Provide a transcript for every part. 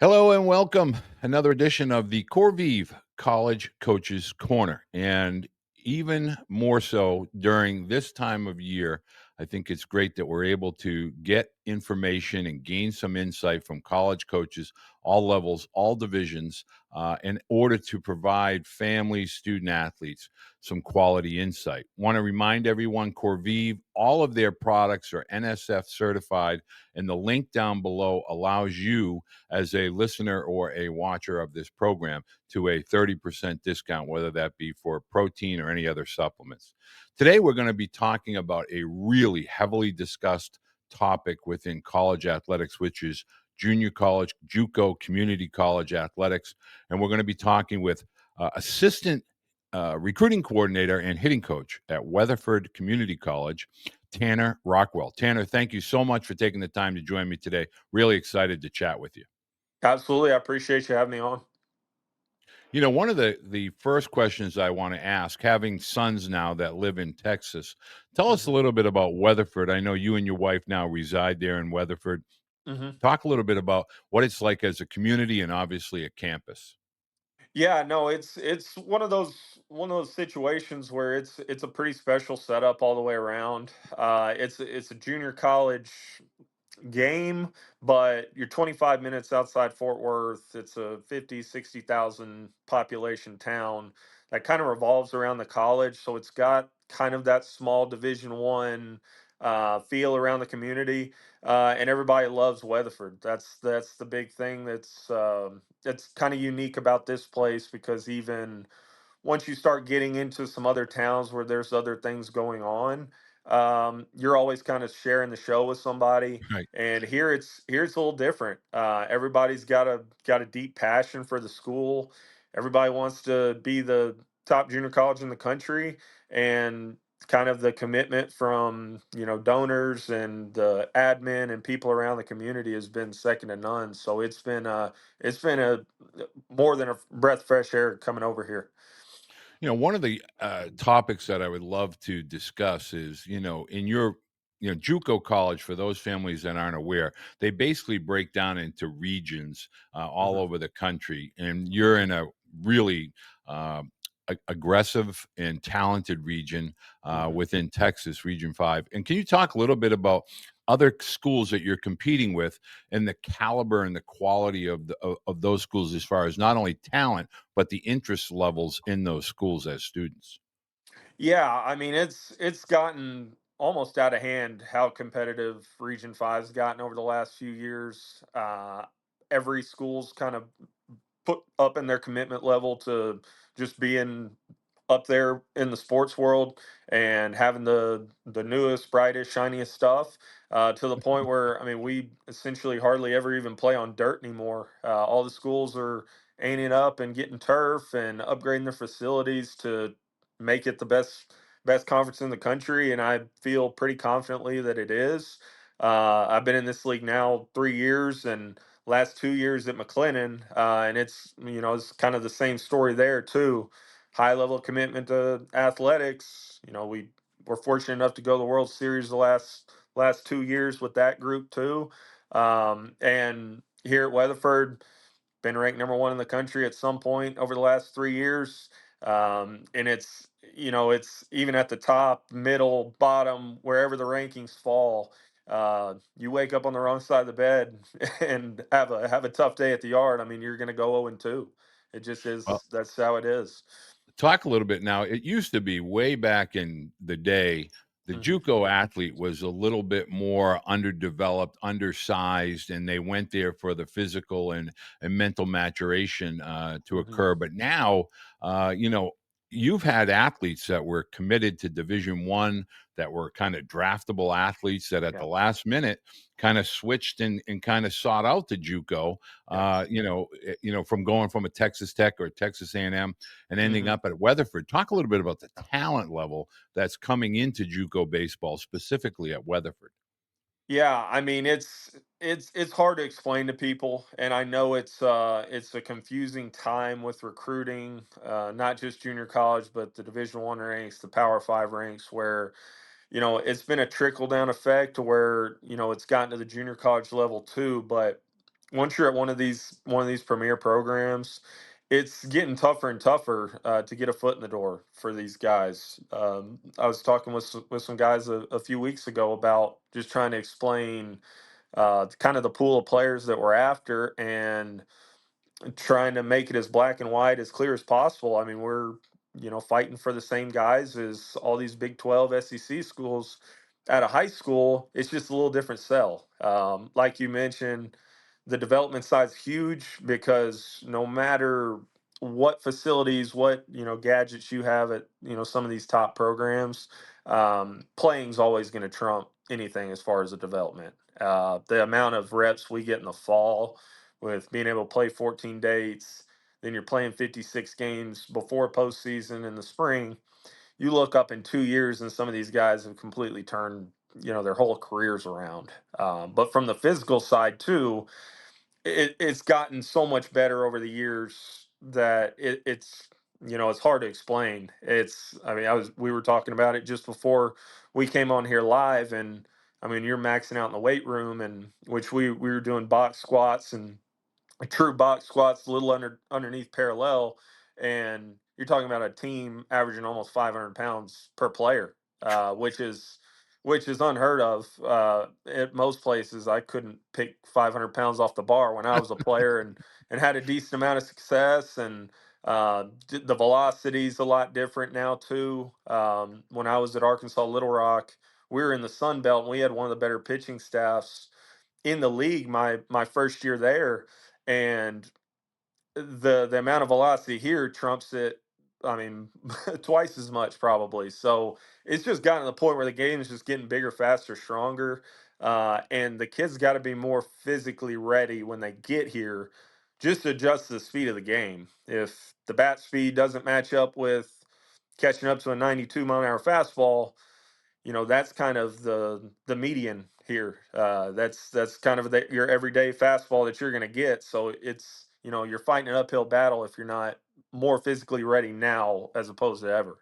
Hello and welcome. Another edition of the CorVive College Coaches Corner. And even more so during this time of year, I think it's great that we're able to get information and gain some insight from college coaches, all levels, all divisions, in order to provide families, student athletes, some quality insight. Want to remind everyone, CorVive, all of their products are NSF certified, and the link down below allows you as a listener or a watcher of this program to a 30% discount, whether that be for protein or any other supplements. Today, we're going to be talking about a really heavily discussed topic within college athletics, which is junior college, JUCO, community college athletics. And we're going to be talking with assistant recruiting coordinator and hitting coach at Weatherford Community College, Tanner Rockwell. Tanner, thank you so much for taking the time to join me today. Really excited to chat with you. Absolutely. I appreciate you having me on. You know, one of the first questions I want to ask, having sons now that live in Texas, tell us a hmm little bit about Weatherford. I know you and your wife now reside there in Weatherford. hmm Talk a little bit about what it's like as a community and obviously a campus. Yeah, no, it's one of those situations where it's a pretty special setup all the way around. It's a junior college game, but you're 25 minutes outside Fort Worth. It's a 50, 60,000 population town that kind of revolves around the college. So it's got kind of that small Division 1 feel around the community, and everybody loves Weatherford. That's the big thing that's kind of unique about this place because even once you start getting into some other towns where there's other things going on, you're always kind of sharing the show with somebody. Right. And here it's a little different. Everybody's got a deep passion for the school. Everybody wants to be the top junior college in the country, and kind of the commitment from donors and the admin and people around the community has been second to none. So it's been a more than a breath of fresh air coming over here. You know, one of the topics that I would love to discuss is, in your, JUCO college, for those families that aren't aware, they basically break down into regions all Mhm, over the country. And you're in a really aggressive and talented region mhm. within Texas, Region 5. And can you talk a little bit about other schools that you're competing with and the caliber and the quality of those schools as far as not only talent but the interest levels in those schools as students? Yeah, I mean it's gotten almost out of hand how competitive Region 5's gotten over the last few years. Every school's kind of put up in their commitment level to just being up there in the sports world and having the newest, brightest, shiniest stuff, to the point where I mean we essentially hardly ever even play on dirt anymore. All the schools are aiming up and getting turf and upgrading their facilities to make it the best conference in the country, and I feel pretty confidently that it is. I've been in this league now 3 years, and last 2 years at McLennan, and it's kind of the same story there too. High level commitment to athletics. We were fortunate enough to go to the World Series the last 2 years with that group too. And here at Weatherford, been ranked number one in the country at some point over the last 3 years. And it's even at the top, middle, bottom, wherever the rankings fall. You wake up on the wrong side of the bed and have a tough day at the yard. I mean, you're going to go 0-2. It just Well, is. That's how it is. talk a little bit now. It used to be way back in the day, the Mhm. JUCO athlete was a little bit more underdeveloped, undersized, and they went there for the physical and mental maturation to Mhm. occur. But now, you've had athletes that were committed to Division 1, that were kind of draftable athletes that at Yeah. the last minute kind of switched and kind of sought out the JUCO. Yeah. From going from a Texas Tech or Texas A&M and ending Mhm. up at Weatherford. Talk a little bit about the talent level that's coming into JUCO baseball, specifically at Weatherford. Yeah, I mean it's hard to explain to people, and I know it's a confusing time with recruiting, not just junior college, but the Division 1 ranks, the Power 5 ranks, where it's been a trickle down effect to where it's gotten to the junior college level too. But once you're at one of these premier programs, it's getting tougher and tougher to get a foot in the door for these guys. I was talking with some guys a few weeks ago about just trying to explain kind of the pool of players that we're after, and trying to make it as black and white, as clear as possible. I mean, we're, fighting for the same guys as all these Big 12 SEC schools at a high school. It's just a little different sell. Like you mentioned, the development side's huge because no matter what facilities, what, gadgets you have at, some of these top programs, playing's always going to trump anything as far as the development. The amount of reps we get in the fall with being able to play 14 dates, then you're playing 56 games before postseason in the spring. You look up in 2 years, and some of these guys have completely turned, their whole careers around. But from the physical side too, it's gotten so much better over the years that it's hard to explain. I mean, we were talking about it just before we came on here live, and I mean, you're maxing out in the weight room, and which we were doing box squats and a true box squats, a little underneath parallel, and you're talking about a team averaging almost 500 pounds per player, which is unheard of. At most places, I couldn't pick 500 pounds off the bar when I was a player, and had a decent amount of success. And the velocity's a lot different now too. When I was at Arkansas Little Rock, we were in the Sun Belt, and we had one of the better pitching staffs in the league my first year there, and the amount of velocity here trumps it. I mean, twice as much probably. So it's just gotten to the point where the game is just getting bigger, faster, stronger, and the kids got to be more physically ready when they get here, just to adjust to the speed of the game. If the bat speed doesn't match up with catching up to a 92-mile-an-hour fastball, that's kind of the median here. That's kind of your everyday fastball that you're going to get. So it's, you're fighting an uphill battle if you're not more physically ready now as opposed to ever.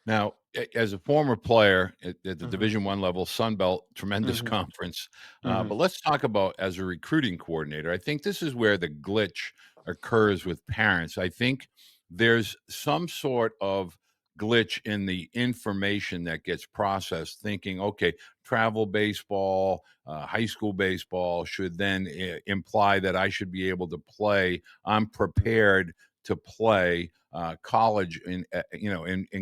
Now, as a former player at the Hmm. Division One level, Sun Belt, tremendous Hmm. conference. Hmm. But let's talk about as a recruiting coordinator. I think this is where the glitch occurs with parents. I think there's some sort of glitch in the information that gets processed, thinking, okay, travel baseball, high school baseball should then imply that I should be able to play. I'm prepared to play college and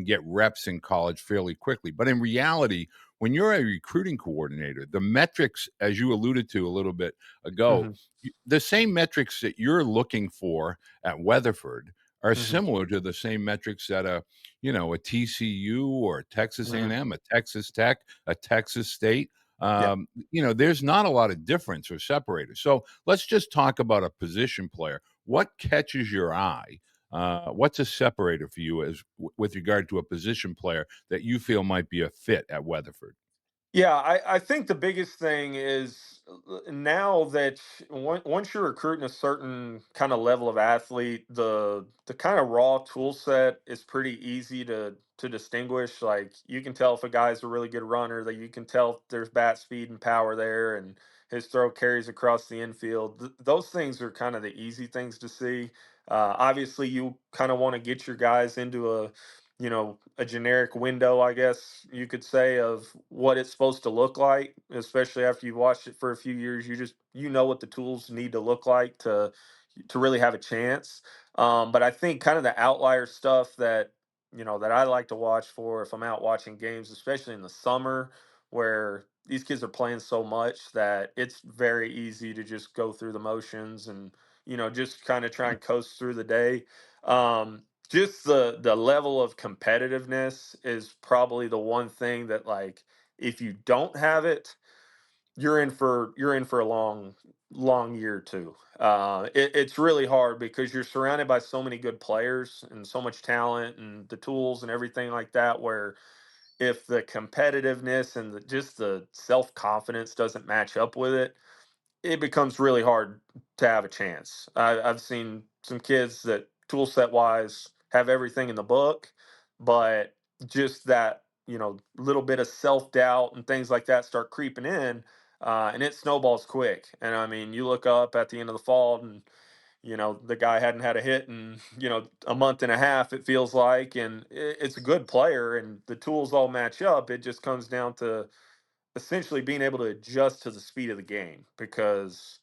get reps in college fairly quickly. But in reality, when you're a recruiting coordinator, the metrics, as you alluded to a little bit ago, Hmm. the same metrics that you're looking for at Weatherford are Hmm. similar to the same metrics at a TCU or a Texas Hmm. A&M, a Texas Tech, a Texas State. Yeah. There's not a lot of difference or separator. So let's just talk about a position player. What catches your eye? What's a separator for you with regard to a position player that you feel might be a fit at Weatherford? Yeah, I think the biggest thing is now that once you're recruiting a certain kind of level of athlete, the kind of raw tool set is pretty easy to distinguish. Like you can tell if a guy's a really good runner, that you can tell if there's bat speed and power there, and his throw carries across the infield. Those things are kind of the easy things to see. Obviously, you kind of want to get your guys into a generic window, I guess you could say, of what it's supposed to look like, especially after you've watched it for a few years. You know what the tools need to look like to really have a chance. But I think kind of the outlier stuff that I like to watch for if I'm out watching games, especially in the summer, where these kids are playing so much that it's very easy to just go through the motions and just kind of try and coast through the day. Just the level of competitiveness is probably the one thing that, like, if you don't have it, you're in for a long year too. It's really hard because you're surrounded by so many good players and so much talent and the tools and everything like that, where if the competitiveness and just the self-confidence doesn't match up with it, it becomes really hard to have a chance. I've seen some kids that tool set wise have everything in the book, but just that little bit of self doubt and things like that start creeping in. and it snowballs quick. And I mean, you look up at the end of the fall, and the guy hadn't had a hit in a month and a half, it feels like, and it's a good player, and the tools all match up. It just comes down to essentially being able to adjust to the speed of the game, because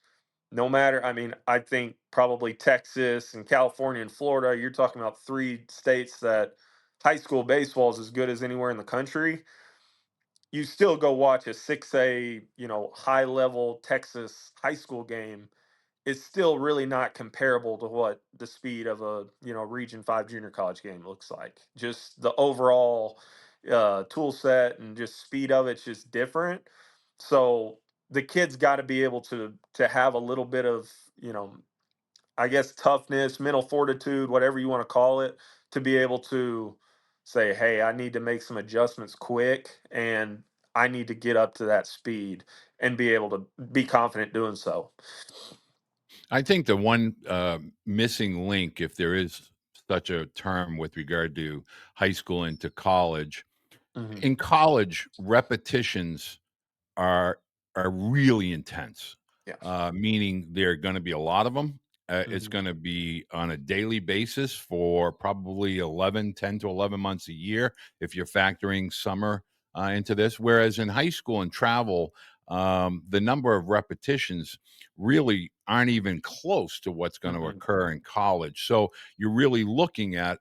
no matter, I mean, I think probably Texas and California and Florida, you're talking about three states that high school baseball is as good as anywhere in the country. You still go watch a 6A, high level Texas high school game, it's still really not comparable to what the speed of a Region 5 junior college game looks like. Just the overall tool set and just speed of it's just different. So the kids got to be able to have a little bit of I guess toughness, mental fortitude, whatever you want to call it, to be able to say, hey, I need to make some adjustments quick, and I need to get up to that speed and be able to be confident doing so. I think the one missing link, if there is such a term with regard to high school into college, Hmm. in college, repetitions are are really intense, Yeah. meaning there are gonna be a lot of them. It's Hmm. gonna be on a daily basis for probably 10 to 11 months a year if you're factoring summer, into this, whereas in high school and travel, the number of repetitions really aren't even close to what's gonna Hmm. occur in college. So, you're really looking at,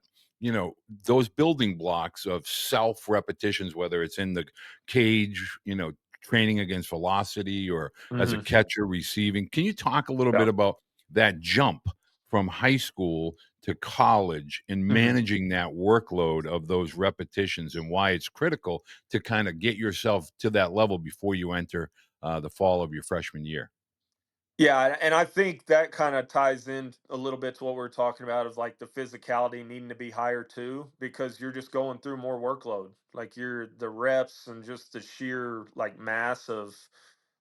those building blocks of self repetitions, whether it's in the cage, training against velocity or as a Hmm. catcher receiving. Can you talk a little Yeah. bit about that jump from high school to college and Hmm. managing that workload of those repetitions and why it's critical to kind of get yourself to that level before you enter the fall of your freshman year? Yeah, and I think that kind of ties in a little bit to what we're talking about, of like the physicality needing to be higher too, because you're just going through more workload. Like you're the reps and just the sheer like mass of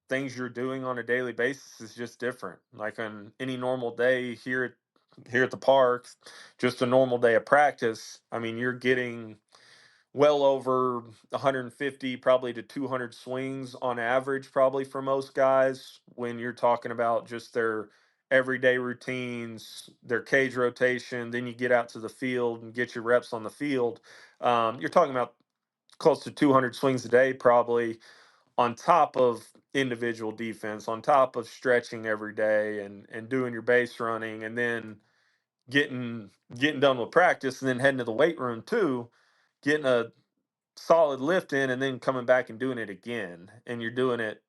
things you're doing on a daily basis is just different. Like on any normal day here at the park, just a normal day of practice. I mean, you're getting well over 150 probably to 200 swings on average probably for most guys, when you're talking about just their everyday routines, their cage rotation. Then you get out to the field and get your reps on the field. You're talking about close to 200 swings a day probably, on top of individual defense, on top of stretching every day and doing your base running, and then getting done with practice, and then heading to the weight room too, getting a solid lift in, and then coming back and doing it again. And you're doing it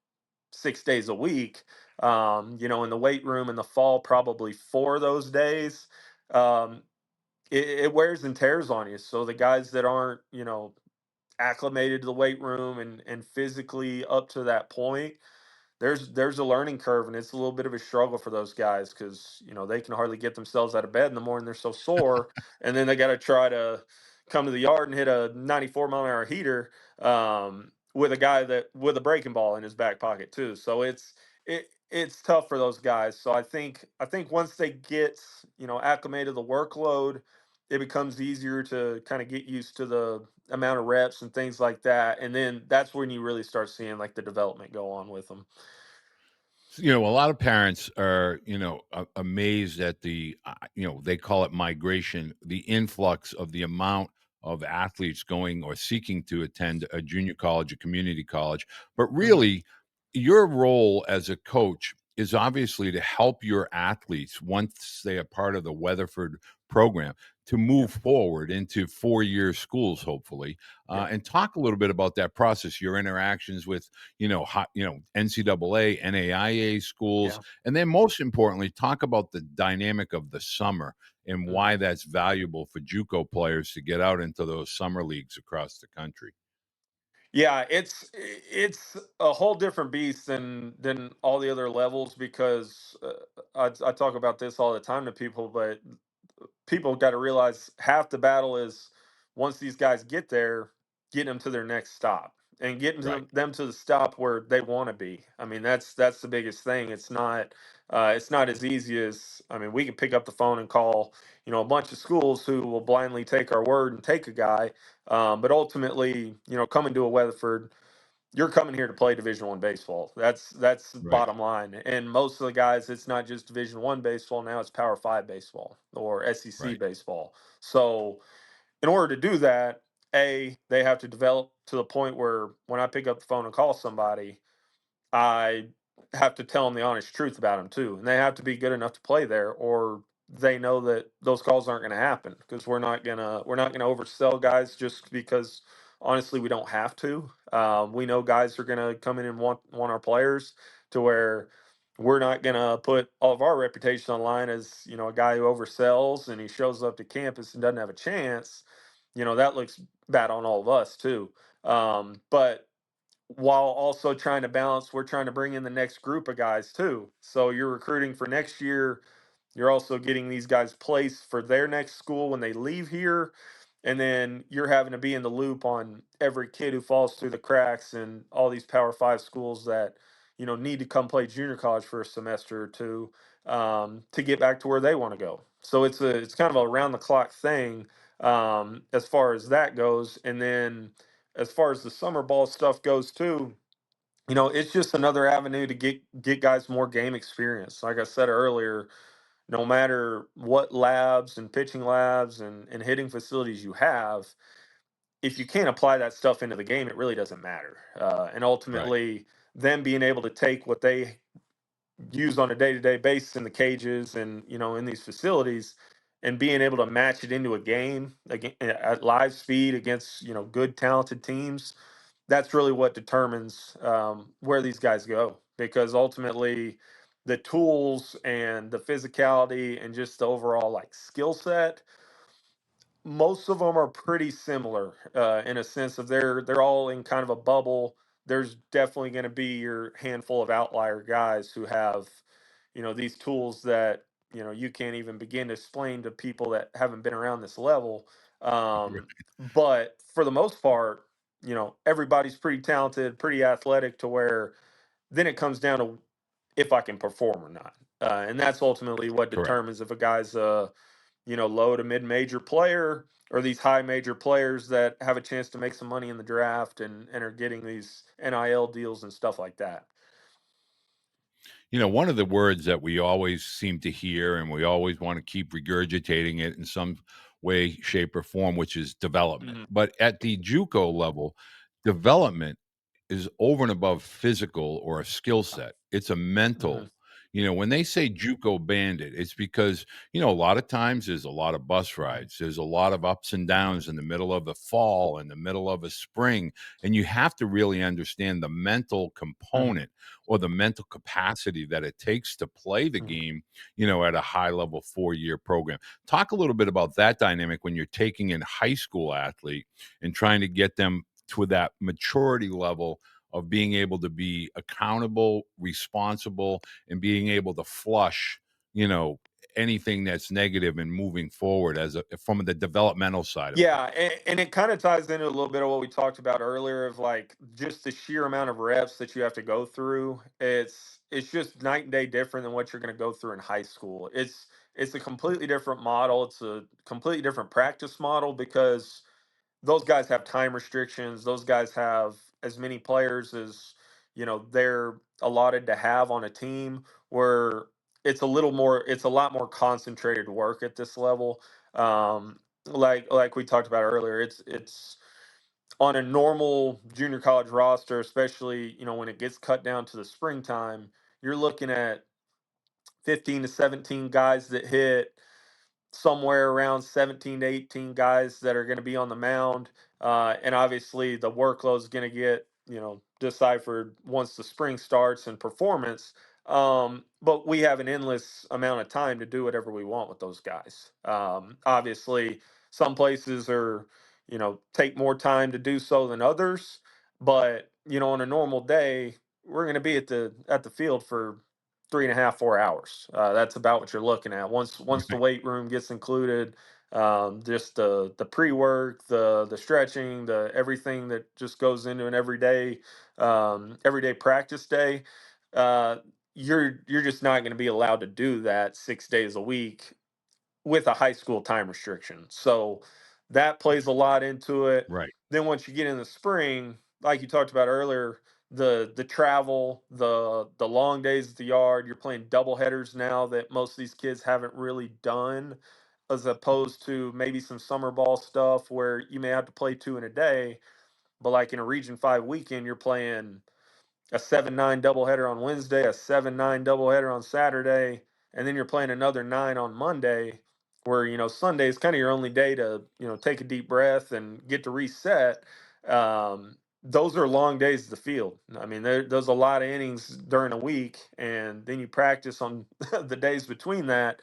6 days a week. In the weight room in the fall, probably 4 of those days. Um, it wears and tears on you. So the guys that aren't, acclimated to the weight room and physically up to that point, there's a learning curve, and it's a little bit of a struggle for those guys, because they can hardly get themselves out of bed in the morning, they're so sore, and then they got to try to come to the yard and hit a 94-mile-an-hour heater, with a guy that with a breaking ball in his back pocket too. So it's tough for those guys. So I think once they get acclimated to the workload, it becomes easier to kind of get used to the amount of reps and things like that, and then that's when you really start seeing like the development go on with them. A lot of parents are, amazed at the, they call it migration, the influx of the amount of athletes going or seeking to attend a junior college, a community college. But Hmm. really, your role as a coach is obviously to help your athletes once they are part of the Weatherford program to Yeah. move forward into 4 year schools, hopefully, Yeah. and talk a little bit about that process, your interactions with NCAA, NAIA schools, Yeah. and then most importantly, talk about the dynamic of the summer and why Hmm. that's valuable for JUCO players to get out into those summer leagues across the country. Yeah, it's a whole different beast than all the other levels, because I talk about this all the time to people, but people got to realize half the battle is, once these guys get there, getting them to their next stop, and getting Right. them to the stop where they want to be. I mean, that's the biggest thing. It's not as easy as, I mean, we can pick up the phone and call a bunch of schools who will blindly take our word and take a guy, but ultimately, coming to a Weatherford, you're coming here to play Division 1 baseball. That's the Right. bottom line. And most of the guys, it's not just Division 1 baseball now; it's Power 5 baseball or SEC Right. baseball. So in order to do that, they have to develop to the point where when I pick up the phone and call somebody, I have to tell them the honest truth about them too, and they have to be good enough to play there, or they know that those calls aren't going to happen because we're not gonna oversell guys just because honestly we don't have to. We know guys are going to come in and want our players to where we're not going to put all of our reputation on line as a guy who oversells and he shows up to campus and doesn't have a chance. That looks bad on all of us too. But while also trying to balance, we're trying to bring in the next group of guys too. So you're recruiting for next year. You're also getting these guys placed for their next school when they leave here. And then you're having to be in the loop on every kid who falls through the cracks and all these Power 5 schools that, need to come play junior college for a semester or two to get back to where they want to go. So it's kind of a round the clock thing as far as that goes. And then as far as the summer ball stuff goes too, it's just another avenue to get guys more game experience. Like I said earlier, no matter what labs and pitching labs and hitting facilities you have, if you can't apply that stuff into the game, it really doesn't matter. And Right. ultimately, them being able to take what they use on a day-to-day basis in the cages and in these facilities and being able to match it into a game again at live speed against good talented teams, that's really what determines where these guys go, because ultimately the tools and the physicality and just the overall like skill set, most of them are pretty similar in a sense of they're all in kind of a bubble. There's definitely going to be your handful of outlier guys who have these tools that you can't even begin to explain to people that haven't been around this level. um, but for the most part, everybody's pretty talented, pretty athletic to where then it comes down to if I can perform or not. And that's ultimately what Correct. determines if a guy's a low to mid major player or these high major players that have a chance to make some money in the draft and are getting these NIL deals and stuff like that. One of the words that we always seem to hear and we always want to keep regurgitating it in some way, shape, or form, which is development. Hmm. But at the JUCO level, development is over and above physical or a skill set. It's a Hmm. mental. When they say JUCO bandit, it's because, a lot of times there's a lot of bus rides. There's a lot of ups and downs in the middle of the fall, in the middle of a spring. And you have to really understand the mental Hmm. component or the mental capacity that it takes to play the Hmm. game, at a high level 4-year program. Talk a little bit about that dynamic when you're taking in high school athlete and trying to get them to that maturity level of being able to be accountable, responsible, and being able to flush, you know, anything that's negative and moving forward from the developmental side of Yeah, things. and it kind of ties into a little bit of what we talked about earlier of like just the sheer amount of reps that you have to go through. It's just night and day different than what you're going to go through in high school. It's a completely different model. It's a completely different practice model because those guys have time restrictions. Those guys have as many players as they're allotted to have on a team. Where it's a lot more concentrated work at this level. Like we talked about earlier, it's on a normal junior college roster, especially when it gets cut down to the springtime. You're looking at 15 to 17 guys that hit, somewhere around 17 to 18 guys that are going to be on the mound. And obviously, the workload is going to get, deciphered once the spring starts and performance. But we have an endless amount of time to do whatever we want with those guys. Obviously, some places are, take more time to do so than others. But, on a normal day, we're going to be at the field for 3.5, 4 hours. That's about what you're looking at. Once the Right. weight room gets included, just the pre work, the stretching, the everything that just goes into an everyday practice day. Uh, you're just not going to be allowed to do that 6 days a week with a high school time restriction. So that plays a lot into it. Right. Then once you get in the spring, like you talked about earlier, the travel, the long days at the yard. You're playing double headers now that most of these kids haven't really done, as opposed to maybe some summer ball stuff where you may have to play two in a day. But like in a Region 5 weekend, you're playing a 7-9 doubleheader on Wednesday, a 7-9 doubleheader on Saturday, and then you're playing another 9 on Monday, where, Sunday is kind of your only day to, take a deep breath and get to reset. Those are long days at the field. I mean, there's a lot of innings during a week, and then you practice on the days between that.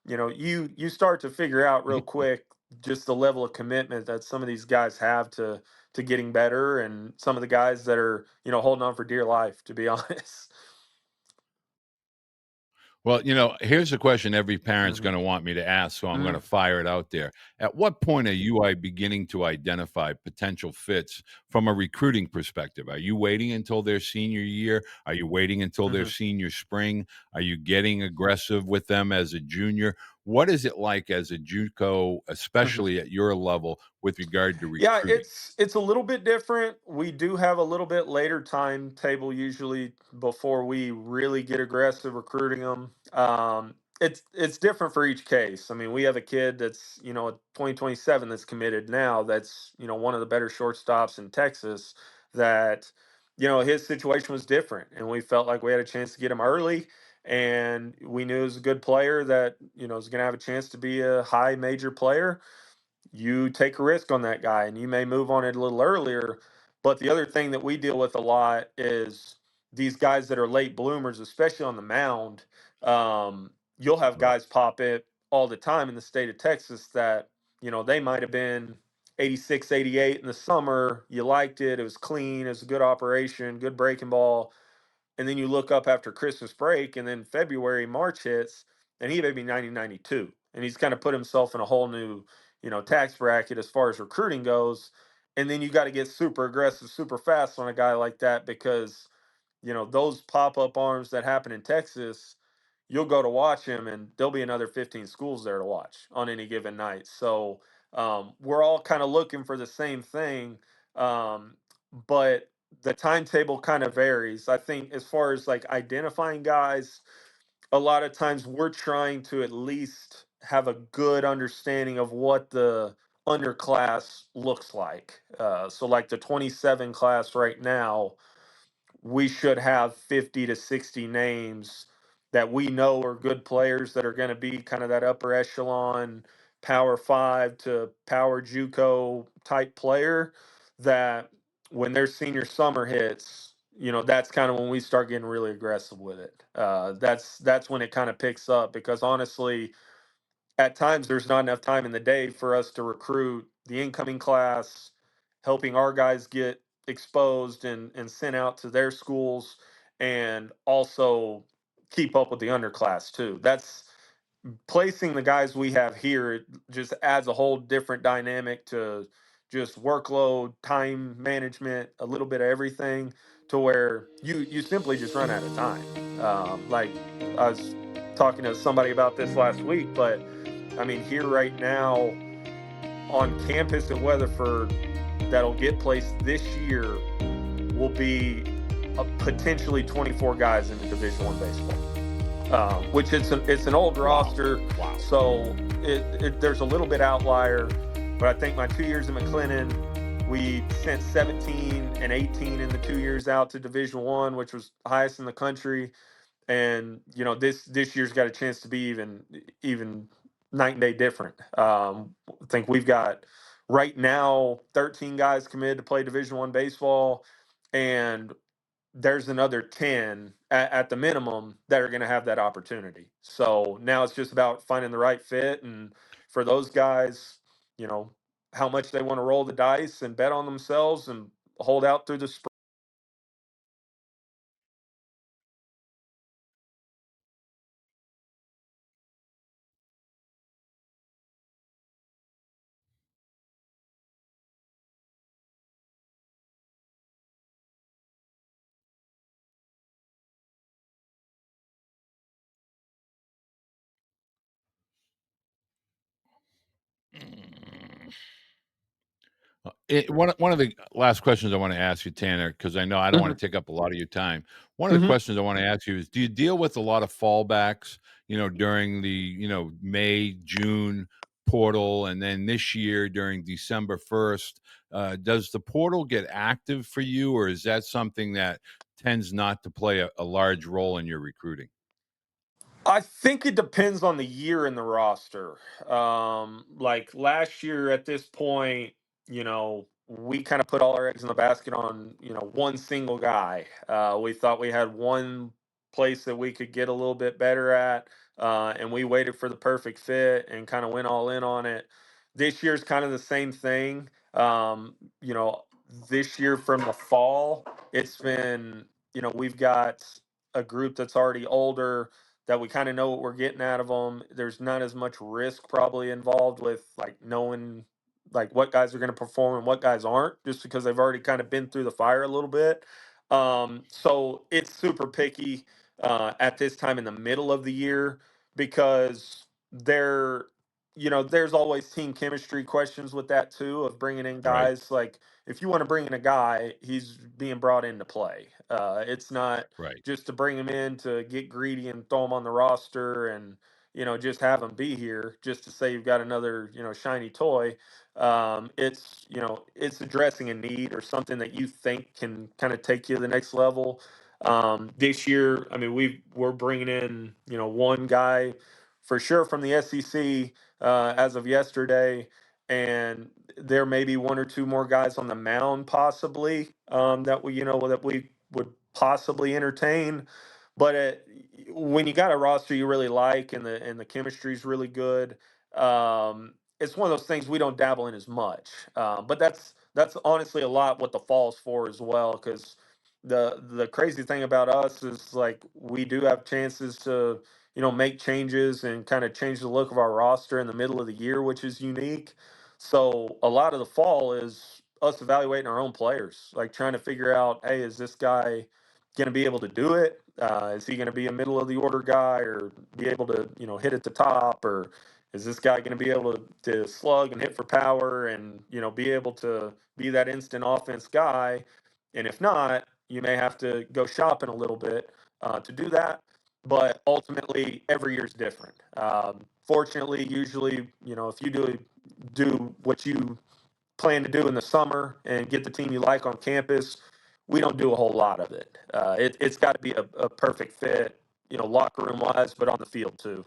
You start to figure out real quick just the level of commitment that some of these guys have to getting better, and some of the guys that are, holding on for dear life, to be honest. Well, here's a question every parent's Hmm. going to want me to ask, so I'm going to Hmm. fire it out there. At what point are you beginning to identify potential fits from a recruiting perspective? Are you waiting until their senior year? Are you waiting until their Hmm. senior spring? Are you getting aggressive with them as a junior? What is it like as a JUCO, Hmm. especially at your level, with regard to Yeah, recruiting? it's a little bit different. We do have a little bit later timetable usually before we really get aggressive recruiting them. It's different for each case. I mean, we have a kid that's, 2027 that's committed now. That's, one of the better shortstops in Texas. That, his situation was different, and we felt like we had a chance to get him early. And we knew he was a good player that, was going to have a chance to be a high major player. You take a risk on that guy and you may move on it a little earlier. But the other thing that we deal with a lot is these guys that are late bloomers, especially on the mound. You'll have Right. guys pop it all the time in the state of Texas that, they might have been 86, 88 in the summer. You liked it. It was clean. It was a good operation, good breaking ball, and then you look up after Christmas break, and then February, March hits, and he may be 90, 92, and he's kind of put himself in a whole new, tax bracket as far as recruiting goes. And then you got to get super aggressive, super fast on a guy like that because, those pop up arms that happen in Texas, you'll go to watch him, and there'll be another 15 schools there to watch on any given night. So we're all kind of looking for the same thing. Um, but the timetable kind of varies. I think as far as like identifying guys, a lot of times we're trying to at least have a good understanding of what the underclass looks like. So like the 27 class right now, we should have 50 to 60 names that we know are good players that are going to be kind of that upper echelon power 5 to power JUCO type player that when their senior summer hits, that's kind of when we start getting really aggressive with it. That's when it kind of picks up, because honestly, at times there's not enough time in the day for us to recruit the incoming class, helping our guys get exposed and sent out to their schools, and also keep up with the underclass too. That's placing the guys we have here. It just adds a whole different dynamic to just workload, time management, a little bit of everything, to where you simply just run out of time. Like I was talking to somebody about this last week, but I mean, here right now on campus at Weatherford, that'll get placed this year will be potentially 24 guys in the Division 1 baseball, which it's an old Wow. roster, Wow. so there's a little bit outlier. But I think my 2 years in McLennan, we sent 17 and 18 in the 2 years out to Division 1, which was highest in the country. And this year's got a chance to be even night and day different. I think we've got right now 13 guys committed to play Division 1 baseball, and there's another 10 at the minimum that are going to have that opportunity. So now it's just about finding the right fit, and for those guys, you know how much they want to roll the dice and bet on themselves and hold out through the spring. One of the last questions I want to ask you, Tanner, because I know I don't want Mhm. to take up a lot of your time. One of the Mhm. questions I want to ask you is, do you deal with a lot of fallbacks, during the, May, June portal, and then this year during December 1st? Does the portal get active for you, or is that something that tends not to play a large role in your recruiting? I think it depends on the year in the roster. Like last year at this point, we kind of put all our eggs in the basket on, one single guy. We thought we had one place that we could get a little bit better at, and we waited for the perfect fit and kind of went all in on it. This year's kind of the same thing. This year from the fall, it's been, we've got a group that's already older that we kind of know what we're getting out of them. There's not as much risk probably involved with like knowing like what guys are going to perform and what guys aren't, just because they've already kind of been through the fire a little bit. So it's super picky at this time in the middle of the year because there, there's always team chemistry questions with that too of bringing in Right, guys. Like if you want to bring in a guy, he's being brought in to play. It's not right. just to bring him in to get greedy and throw him on the roster and just have him be here just to say you've got another shiny toy. It's addressing a need or something that you think can kind of take you to the next level. This year, I mean, we're bringing in one guy for sure from the SEC as of yesterday, and there may be one or two more guys on the mound possibly that we would possibly entertain. But when you got a roster you really like and the chemistry is really good, it's one of those things we don't dabble in as much. But that's honestly a lot what the fall's for as well, because the crazy thing about us is like we do have chances to make changes and kind of change the look of our roster in the middle of the year, which is unique. So a lot of the fall is us evaluating our own players, like trying to figure out, hey, is this guy going to be able to do it? Is he going to be a middle of the order guy or be able to, hit at the top? Or is this guy going to be able to slug and hit for power and, be able to be that instant offense guy? And if not, you may have to go shopping a little bit to do that. But ultimately, every year is different. Fortunately, usually, if you do what you plan to do in the summer and get the team you like on campus, we don't do a whole lot of it. It's got to be a perfect fit, locker room wise, but on the field too.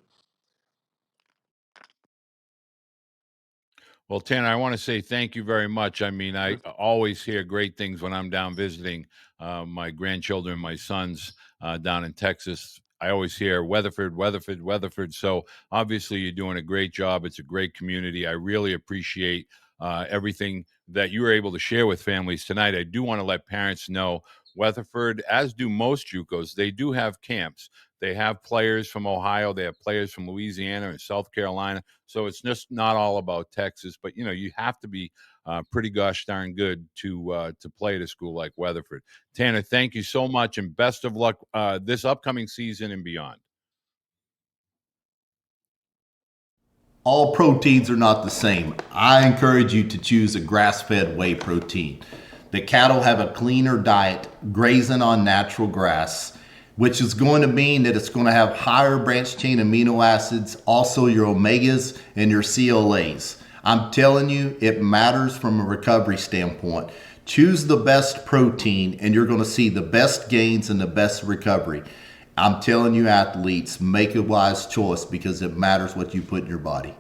Well, Tanner, I want to say thank you very much. I mean, I always hear great things when I'm down visiting my grandchildren, my sons down in Texas. I always hear Weatherford, Weatherford, Weatherford. So obviously, you're doing a great job. It's a great community. I really appreciate everything that you were able to share with families tonight. I do want to let parents know Weatherford, as do most JUCOs, they do have camps. They have players from Ohio, they have players from Louisiana and South Carolina. So it's just not all about Texas, but you have to be pretty gosh darn good to play at a school like Weatherford. Tanner, thank you so much, and best of luck this upcoming season and beyond. All proteins are not the same. I encourage you to choose a grass-fed whey protein. The cattle have a cleaner diet, grazing on natural grass, which is going to mean that it's going to have higher branched chain amino acids, also your omegas and your CLAs. I'm telling you, it matters from a recovery standpoint. Choose the best protein and you're going to see the best gains and the best recovery. I'm telling you, athletes, make a wise choice because it matters what you put in your body.